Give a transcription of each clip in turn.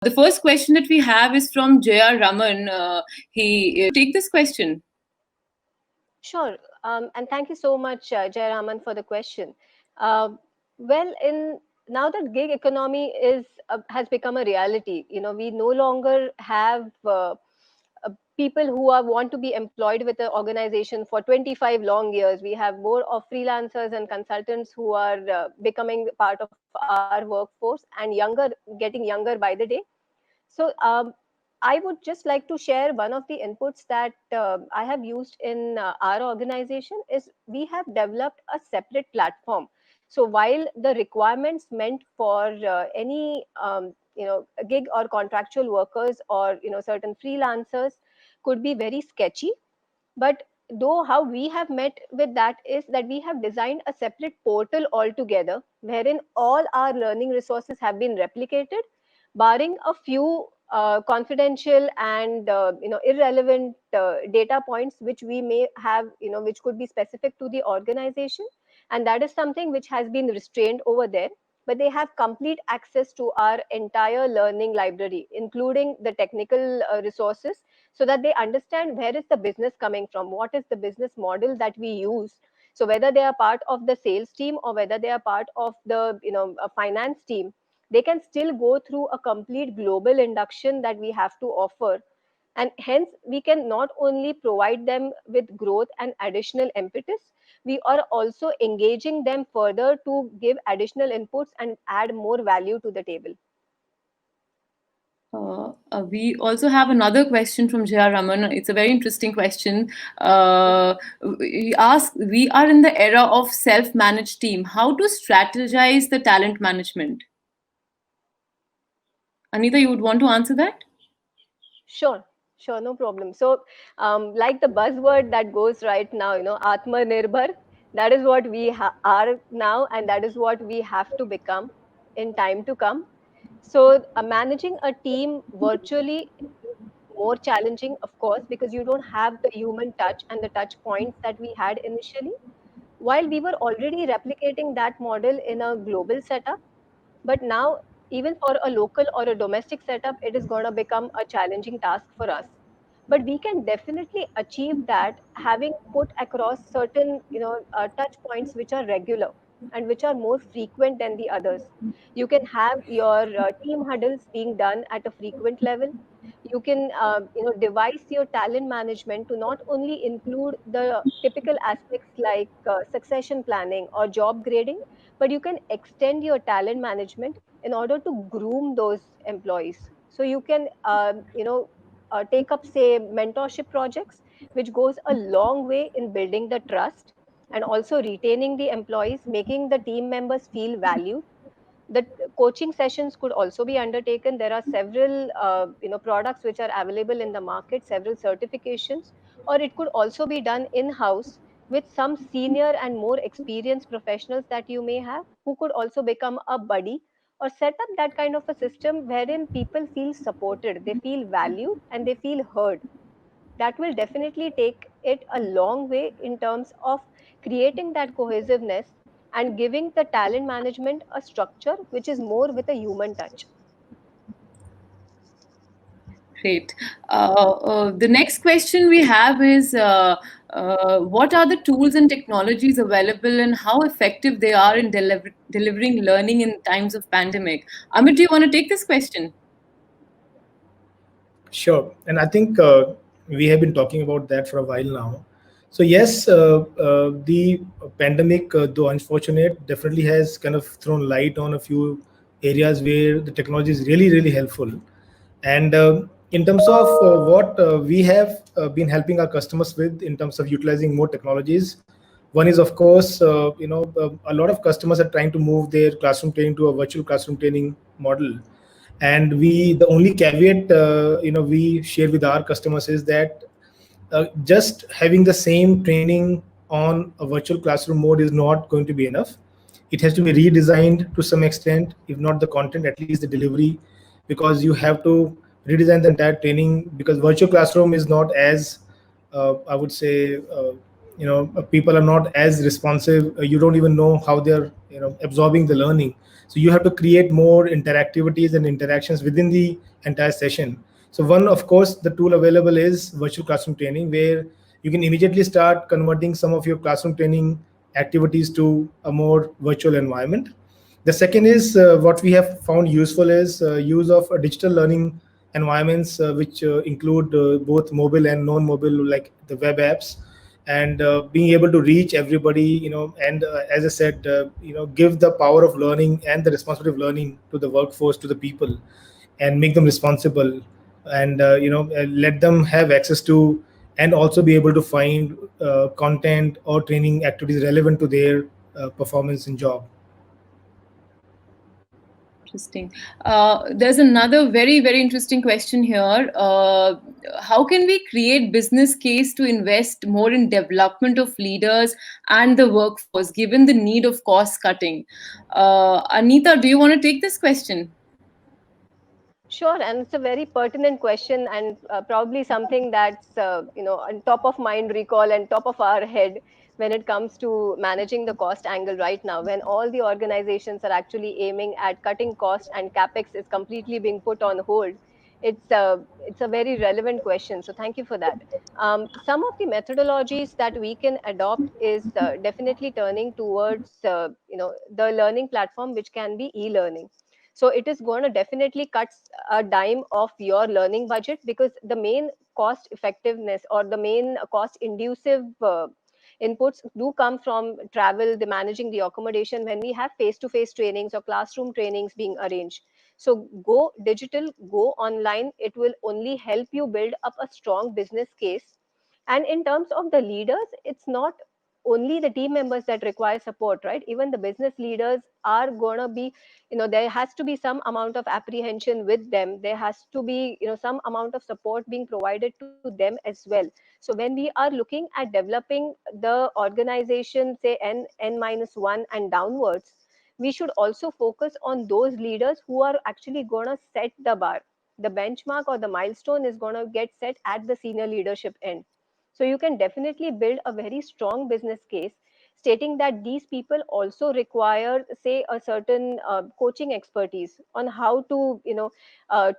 The first question that we have is from J.R. Raman. He take this question. Sure. And thank you so much, Jayaraman, for the question. Uh, well, in now that gig economy has become a reality, we no longer have people who want to be employed with the organization for 25 long years. We have more of freelancers and consultants who are becoming part of our workforce and getting younger by the day. So I would just like to share one of the inputs that I have used in our organization is we have developed a separate platform. So while the requirements meant for any gig or contractual workers or certain freelancers could be very sketchy, but though how we have met with that is that we have designed a separate portal altogether wherein all our learning resources have been replicated, barring a few confidential and irrelevant data points which we may have, which could be specific to the organization, and that is something which has been restrained over there. But they have complete access to our entire learning library, including the technical resources, so that they understand where is the business coming from, what is the business model that we use. So whether they are part of the sales team or whether they are part of the a finance team, they can still go through a complete global induction that we have to offer. And hence we can not only provide them with growth and additional impetus, we are also engaging them further to give additional inputs and add more value to the table. We also have another question from J.R. Raman. It's a very interesting question. We ask, we are in the era of self-managed team. How to strategize the talent management? Anita, you would want to answer that? Sure, sure, no problem. So, like the buzzword that goes right now, Atma Nirbhar, that is what we are now, and that is what we have to become in time to come. So, managing a team virtually more challenging, of course, because you don't have the human touch and the touch points that we had initially. While we were already replicating that model in a global setup, but now, even for a local or a domestic setup, it is going to become a challenging task for us. But we can definitely achieve that having put across certain, touch points which are regular and which are more frequent than the others. You can have your team huddles being done at a frequent level. You can, devise your talent management to not only include the typical aspects like succession planning or job grading, but you can extend your talent management in order to groom those employees. So you can take up, say, mentorship projects, which goes a long way in building the trust and also retaining the employees, making the team members feel valued. The coaching sessions could also be undertaken. There are several products which are available in the market, several certifications, or it could also be done in house with some senior and more experienced professionals that you may have, who could also become a buddy, or set up that kind of a system wherein people feel supported, they feel valued, and they feel heard. That will definitely take it a long way in terms of creating that cohesiveness and giving the talent management a structure which is more with a human touch. Great. The next question we have is, what are the tools and technologies available and how effective they are in delivering learning in times of pandemic? Amit, do you want to take this question? Sure. And I think we have been talking about that for a while now. So yes, the pandemic, though unfortunate, definitely has kind of thrown light on a few areas where the technology is really, really helpful. And in terms of what we have been helping our customers with in terms of utilizing more technologies, one is of course, a lot of customers are trying to move their classroom training to a virtual classroom training model. And the only caveat we share with our customers is that just having the same training on a virtual classroom mode is not going to be enough. It has to be redesigned to some extent, if not the content, at least the delivery, because you have to redesign the entire training, because virtual classroom is not as I would say people are not as responsive. You don't even know how they're absorbing the learning. So you have to create more interactivities and interactions within the entire session. So one, of course, the tool available is virtual classroom training, where you can immediately start converting some of your classroom training activities to a more virtual environment. The second is, what we have found useful is use of digital learning environments, which include both mobile and non-mobile, like the web apps, and being able to reach everybody, and as I said, give the power of learning and the responsibility of learning to the workforce, to the people, and make them responsible, and let them have access to, and also be able to find content or training activities relevant to their performance in job. Interesting. There's another very, very interesting question here. How can we create business case to invest more in development of leaders and the workforce, given the need of cost cutting? Anita, do you want to take this question? Sure, and it's a very pertinent question, and probably something that's on top of mind recall and top of our head when it comes to managing the cost angle right now, when all the organizations are actually aiming at cutting cost and capex is completely being put on hold. It's a very relevant question. So thank you for that. Some of the methodologies that we can adopt is definitely turning towards the learning platform, which can be e-learning. So it is going to definitely cut a dime of your learning budget, because the main cost effectiveness or the main cost inducive inputs do come from travel, the managing the accommodation when we have face to face trainings or classroom trainings being arranged. So go digital, go online. It will only help you build up a strong business case. And in terms of the leaders, it's not only the team members that require support, right? Even the business leaders are going to be, there has to be some amount of apprehension with them. There has to be, some amount of support being provided to them as well. So when we are looking at developing the organization, say n minus 1 and downwards, we should also focus on those leaders who are actually going to set the bar. The benchmark or the milestone is going to get set at the senior leadership end. So you can definitely build a very strong business case stating that these people also require, say, a certain coaching expertise on how to,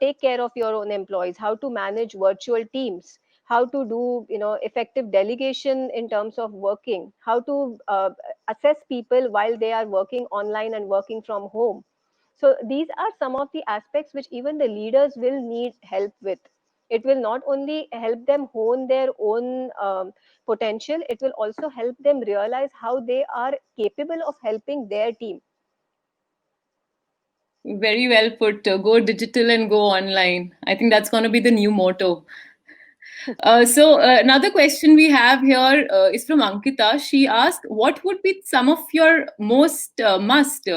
take care of your own employees, how to manage virtual teams, how to do, effective delegation in terms of working, how to assess people while they are working online and working from home. So these are some of the aspects which even the leaders will need help with. It will not only help them hone their own potential, it will also help them realize how they are capable of helping their team. Very well put. Go digital and go online. I think that's going to be the new motto. Another question we have here is from Ankita. She asked, "What would be some of your most must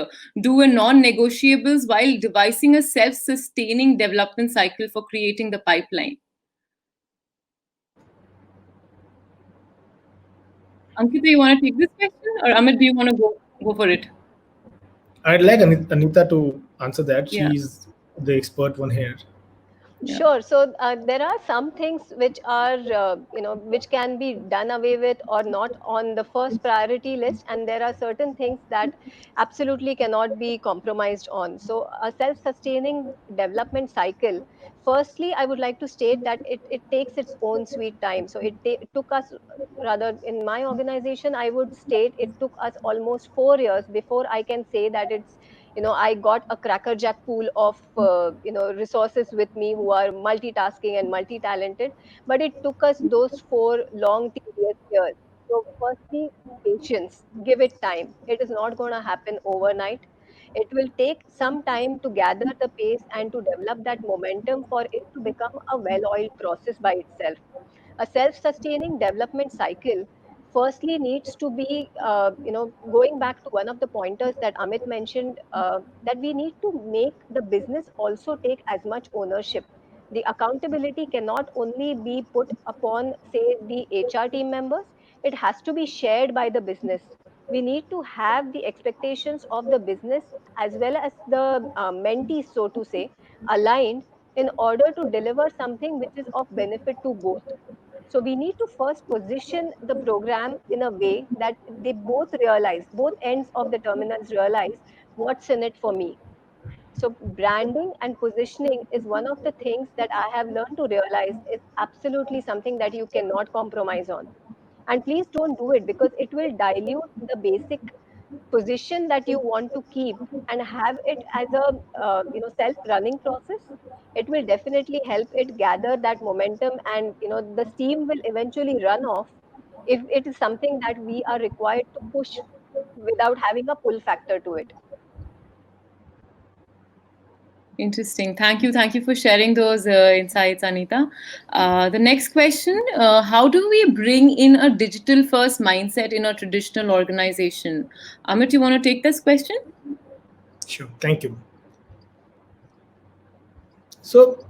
do and non-negotiables while devising a self-sustaining development cycle for creating the pipeline?" Ankita, you want to take this question, or Amit, do you want to go for it? I'd like Anita to answer that. Yeah. She's the expert one here. Yeah. Sure. So there are some things which are, which can be done away with or not on the first priority list, and there are certain things that absolutely cannot be compromised on. So a self-sustaining development cycle. Firstly, I would like to state that it takes its own sweet time. So it took us, rather in my organization, I would state it took us almost 4 years before I can say that it's, I got a crackerjack pool of resources with me who are multitasking and multi-talented. But it took us those 4 long tedious years. So firstly, patience. Give it time. It is not going to happen overnight. It will take some time to gather the pace and to develop that momentum for it to become a well-oiled process by itself. A self-sustaining development cycle firstly needs to be, going back to one of the pointers that Amit mentioned, that we need to make the business also take as much ownership. The accountability cannot only be put upon, say, the HR team members. It has to be shared by the business. We need to have the expectations of the business as well as the mentees, so to say, aligned in order to deliver something which is of benefit to both. So we need to first position the program in a way that they both realize, both ends of the terminals realize what's in it for me. So branding and positioning is one of the things that I have learned to realize is absolutely something that you cannot compromise on. And please don't do it, because it will dilute the basic position that you want to keep and have it as a self running process. It will definitely help it gather that momentum, and the steam will eventually run off if it is something that we are required to push without having a pull factor to it. Interesting. Thank you. Thank you for sharing those insights, Anita. The next question, how do we bring in a digital first mindset in a traditional organization? Amit, you want to take this question? Sure. Thank you. So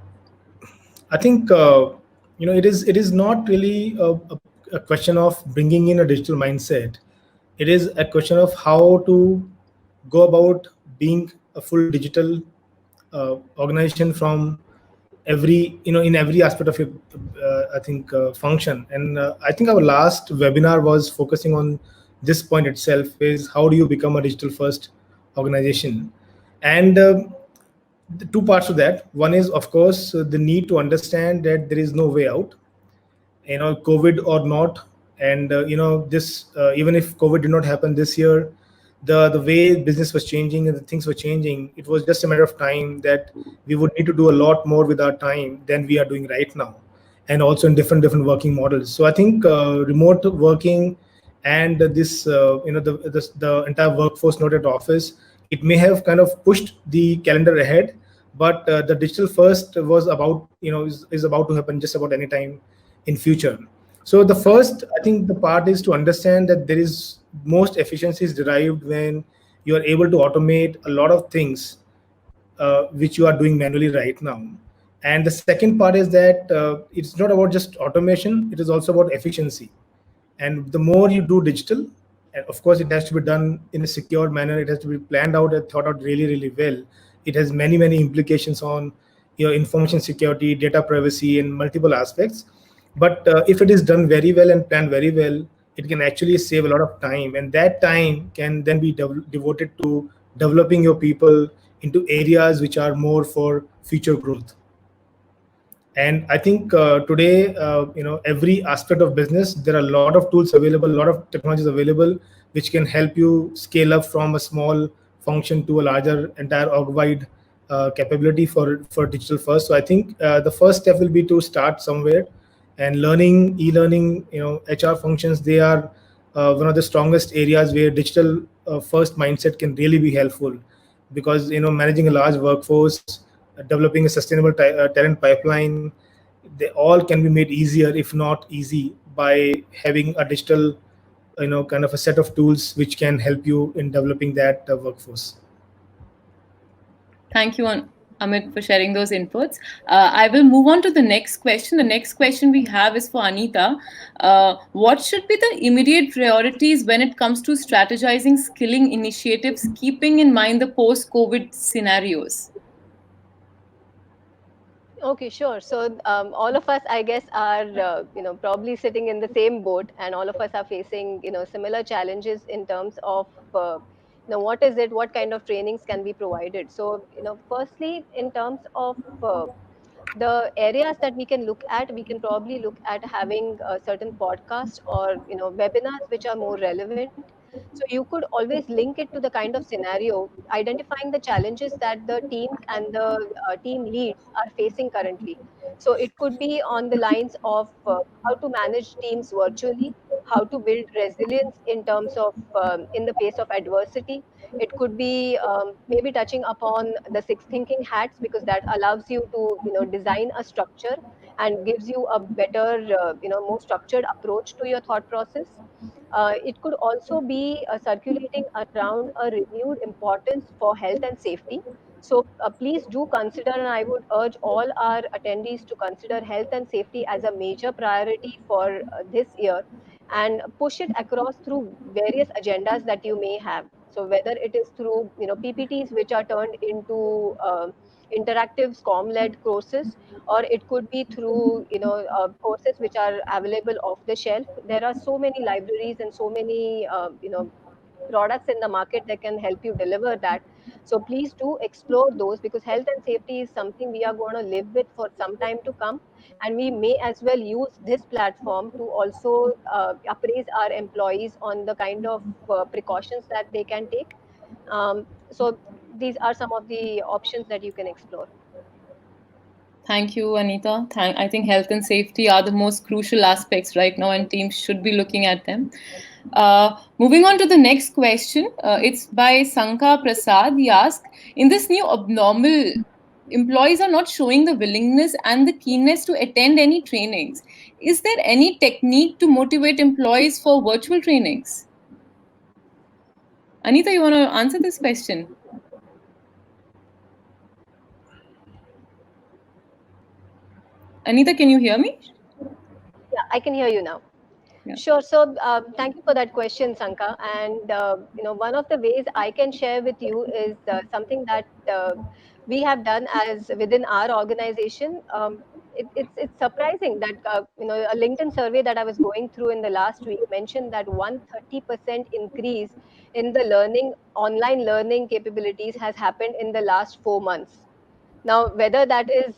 I think it is not really a question of bringing in a digital mindset. It is a question of how to go about being a full digital organization from every in every aspect of your I think function. And I think our last webinar was focusing on this point itself: is how do you become a digital first organization? And the two parts of that. One is, of course, the need to understand that there is no way out, COVID or not. And this even if COVID did not happen this year, the way business was changing and the things were changing, it was just a matter of time that we would need to do a lot more with our time than we are doing right now, and also in different working models. So I think remote working and this the entire workforce not at office, it may have kind of pushed the calendar ahead, but the digital first was about is about to happen just about any time in future. So the first, I think, the part is to understand that there is most efficiency is derived when you are able to automate a lot of things which you are doing manually right now. And the second part is that it's not about just automation, it is also about efficiency. And the more you do digital, and of course it has to be done in a secure manner, it has to be planned out and thought out really well. It has many implications on information security, data privacy, and multiple aspects. But if it is done very well and planned very well, it can actually save a lot of time, and that time can then be devoted to developing your people into areas which are more for future growth. And I think today, every aspect of business, there are a lot of tools available, a lot of technologies available, which can help you scale up from a small function to a larger entire org-wide capability for digital first. So I think the first step will be to start somewhere, and learning, e-learning, HR functions, they are one of the strongest areas where digital first mindset can really be helpful, because managing a large workforce, developing a sustainable talent pipeline, they all can be made easier, if not easy, by having a digital kind of a set of tools which can help you in developing that workforce. Thank you, Amit, for sharing those inputs. I will move on to the next question. The next question we have is for Anita. What should be the immediate priorities when it comes to strategizing skilling initiatives, keeping in mind the post-COVID scenarios? Okay, sure. So all of us, I guess, are probably sitting in the same boat, and all of us are facing similar challenges in terms of what is it, what kind of trainings can be provided. So firstly, in terms of the areas that we can look at, we can probably look at having certain podcasts or webinars which are more relevant. So you could always link it to the kind of scenario, identifying the challenges that the teams and the team leads are facing currently. So it could be on the lines of how to manage teams virtually, how to build resilience in terms of in the face of adversity. It could be maybe touching upon the six thinking hats, because that allows you to design a structure and gives you a better more structured approach to your thought process. It could also be circulating around a renewed importance for health and safety. So please do consider, and I would urge all our attendees to consider health and safety as a major priority for this year, and push it across through various agendas that you may have. So whether it is through PPTs which are turned into interactive SCOM-led courses, or it could be through courses which are available off the shelf. There are so many libraries and so many products in the market that can help you deliver that. So please do explore those, because health and safety is something we are going to live with for some time to come, and we may as well use this platform to also appraise our employees on the kind of precautions that they can take. So these are some of the options that you can explore. Thank you, Anita. I think health and safety are the most crucial aspects right now, and teams should be looking at them. Moving on to the next question, it's by Sanka Prasad. He asked, in this new abnormal, employees are not showing the willingness and the keenness to attend any trainings. Is there any technique to motivate employees for virtual trainings? Anita, you want to answer this question? Anita, can you hear me? Yeah, I can hear you now. Yeah. Sure. So thank you for that question, Sanka. And one of the ways I can share with you is something that we have done as within our organization. It's surprising that a LinkedIn survey that I was going through in the last week mentioned that 130% increase in the online learning capabilities has happened in the last 4 months. Now, whether that is,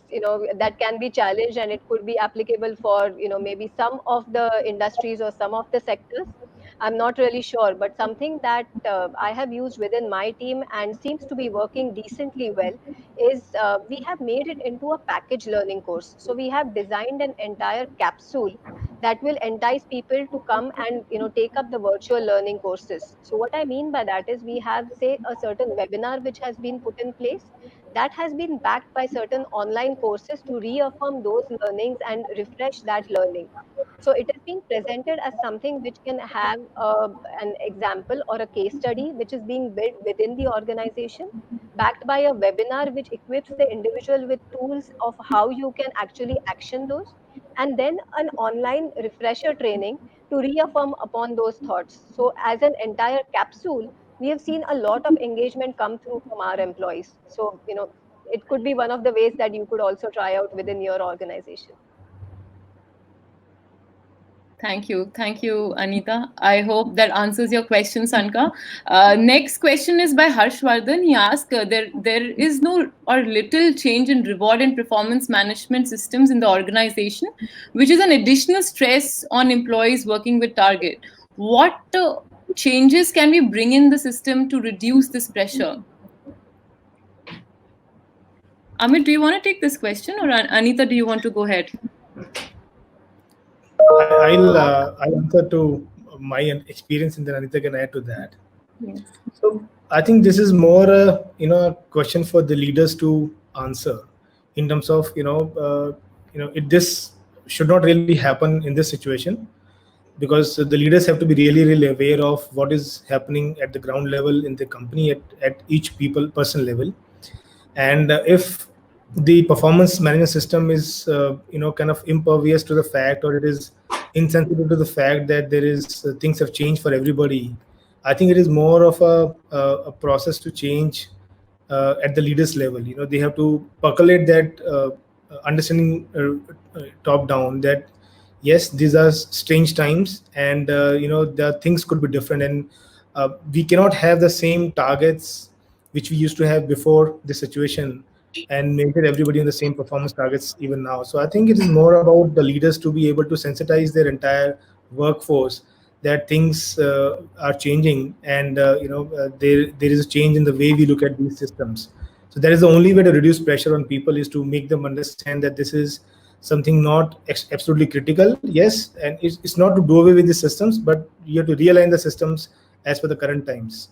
that can be challenged, and it could be applicable for, maybe some of the industries or some of the sectors, I'm not really sure. But something that I have used within my team and seems to be working decently well is we have made it into a package learning course. So we have designed an entire capsule that will entice people to come and take up the virtual learning courses. So what I mean by that is, we have, say, a certain webinar which has been put in place that has been backed by certain online courses to reaffirm those learnings and refresh that learning. So it is being presented as something which can have an example or a case study which is being built within the organization, backed by a webinar which equips the individual with tools of how you can actually action those, and then an online refresher training to reaffirm upon those thoughts. So as an entire capsule, we have seen a lot of engagement come through from our employees. So, it could be one of the ways that you could also try out within your organization. Thank you. Thank you, Anita. I hope that answers your question, Sanka. Next question is by Harshvardhan. He asked, there is no or little change in reward and performance management systems in the organization, which is an additional stress on employees working with Target. What changes can we bring in the system to reduce this pressure? Amit, do you want to take this question, or Anita, do you want to go ahead? I'll answer to my experience, and then Anita can add to that. Yes. So I think this is more a question for the leaders to answer, in terms of this should not really happen in this situation, because the leaders have to be really aware of what is happening at the ground level in the company, at each person level. And if the performance management system is kind of impervious to the fact, or it is insensitive to the fact that there is things have changed for everybody, I think it is more of a process to change at the leaders level. They have to percolate that understanding top down, that yes, these are strange times, and the things could be different, and we cannot have the same targets which we used to have before the situation, and maintain everybody on the same performance targets even now. So I think it is more about the leaders to be able to sensitize their entire workforce that things are changing, and there is a change in the way we look at these systems. So that is the only way to reduce pressure on people, is to make them understand that this is something not absolutely critical. Yes, and it's not to do away with the systems, but you have to realign the systems as per the current times.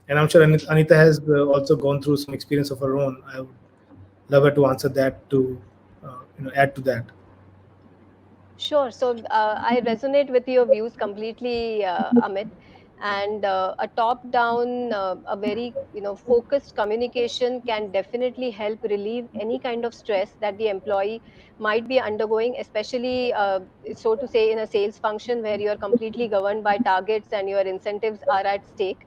And I'm sure Anita has also gone through some experience of her own. I would love her to answer that, to add to that. Sure. So I resonate with your views completely, Amit. And a top-down, a very focused communication can definitely help relieve any kind of stress that the employee might be undergoing, especially so to say in a sales function where you are completely governed by targets and your incentives are at stake.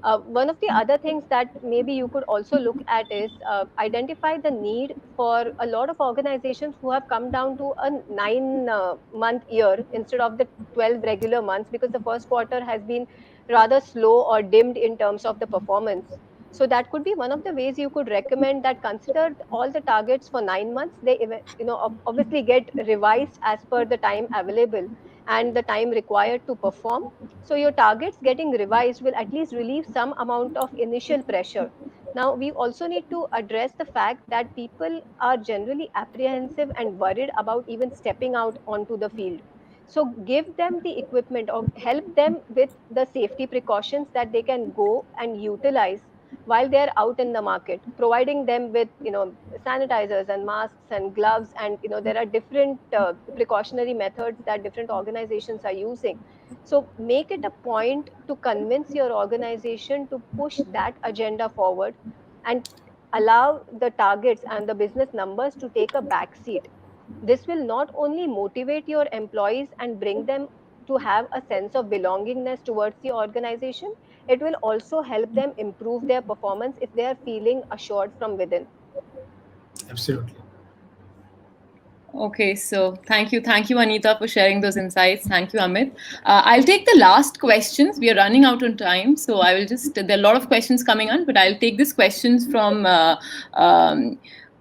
One of the other things that maybe you could also look at is identify the need for a lot of organizations who have come down to a 9 month year instead of the 12 regular months, because the first quarter has been rather slow or dimmed in terms of the performance. So that could be one of the ways you could recommend, that consider all the targets for 9 months. They obviously get revised as per the time available and the time required to perform. So your targets getting revised will at least relieve some amount of initial pressure. Now we also need to address the fact that people are generally apprehensive and worried about even stepping out onto the field. So give them the equipment or help them with the safety precautions that they can go and utilize while they're out in the market, providing them with sanitizers and masks and gloves. And there are different precautionary methods that different organizations are using. So make it a point to convince your organization to push that agenda forward, and allow the targets and the business numbers to take a back seat. This will not only motivate your employees and bring them to have a sense of belongingness towards the organization, it will also help them improve their performance if they are feeling assured from within. Absolutely. Okay, so thank you, Anita, for sharing those insights. Thank you, Amit. I'll take the last questions. We are running out on time, so I will just. There are a lot of questions coming on, but I'll take these questions from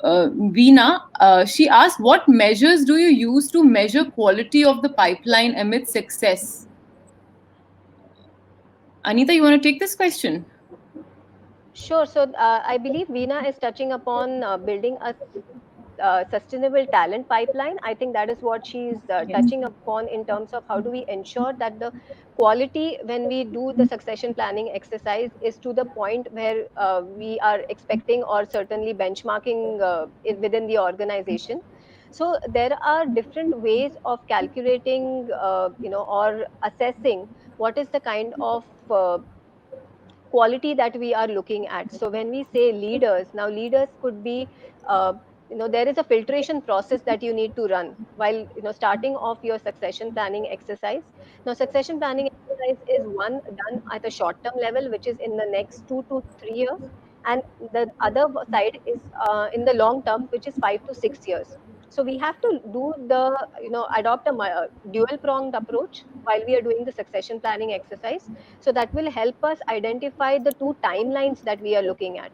Veena. She asked, "What measures do you use to measure quality of the pipeline amid success?" Anita, you want to take this question? Sure. So I believe Veena is touching upon building a sustainable talent pipeline. I think that is what she's Yes. touching upon in terms of how do we ensure that the quality when we do the succession planning exercise is to the point where we are expecting or certainly benchmarking within the organization. So there are different ways of calculating, or assessing what is the kind of quality that we are looking at. So when we say leaders, now leaders could be, uh, there is a filtration process that you need to run while starting off your succession planning exercise. Now succession planning exercise is one done at a short term level, which is in the next 2 to 3 years, and the other side is in the long term, which is 5 to 6 years. So we have to do the adopt a dual pronged approach while we are doing the succession planning exercise. So that will help us identify the two timelines that we are looking at.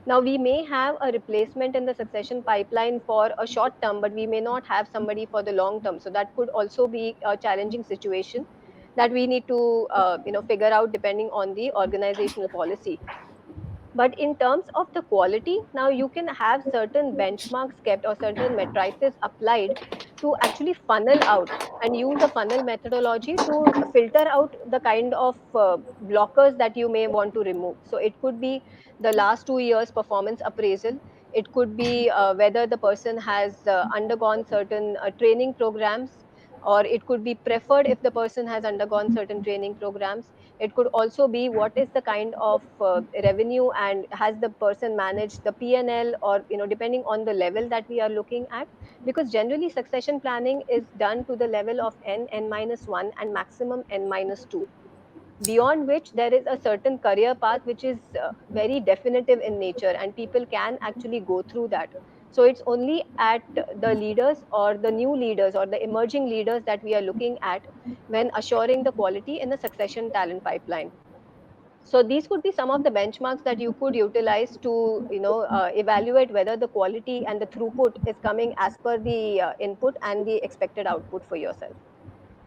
Now, we may have a replacement in the succession pipeline for a short term, but we may not have somebody for the long term. So that could also be a challenging situation that we need to figure out depending on the organizational policy. But in terms of the quality, now you can have certain benchmarks kept or certain matrices applied to actually funnel out and use a funnel methodology to filter out the kind of blockers that you may want to remove. So it could be the last 2 years performance appraisal. It could be whether the person has undergone certain training programs, or it could be preferred if the person has undergone certain training programs. It could also be what is the kind of revenue, and has the person managed the P&L, or depending on the level that we are looking at. Because generally succession planning is done to the level of n-1 and maximum n-2, beyond which there is a certain career path which is very definitive in nature, and people can actually go through that. So it's only at the leaders or the new leaders or the emerging leaders that we are looking at when assuring the quality in the succession talent pipeline. So these could be some of the benchmarks that you could utilize to evaluate whether the quality and the throughput is coming as per the input and the expected output for yourself.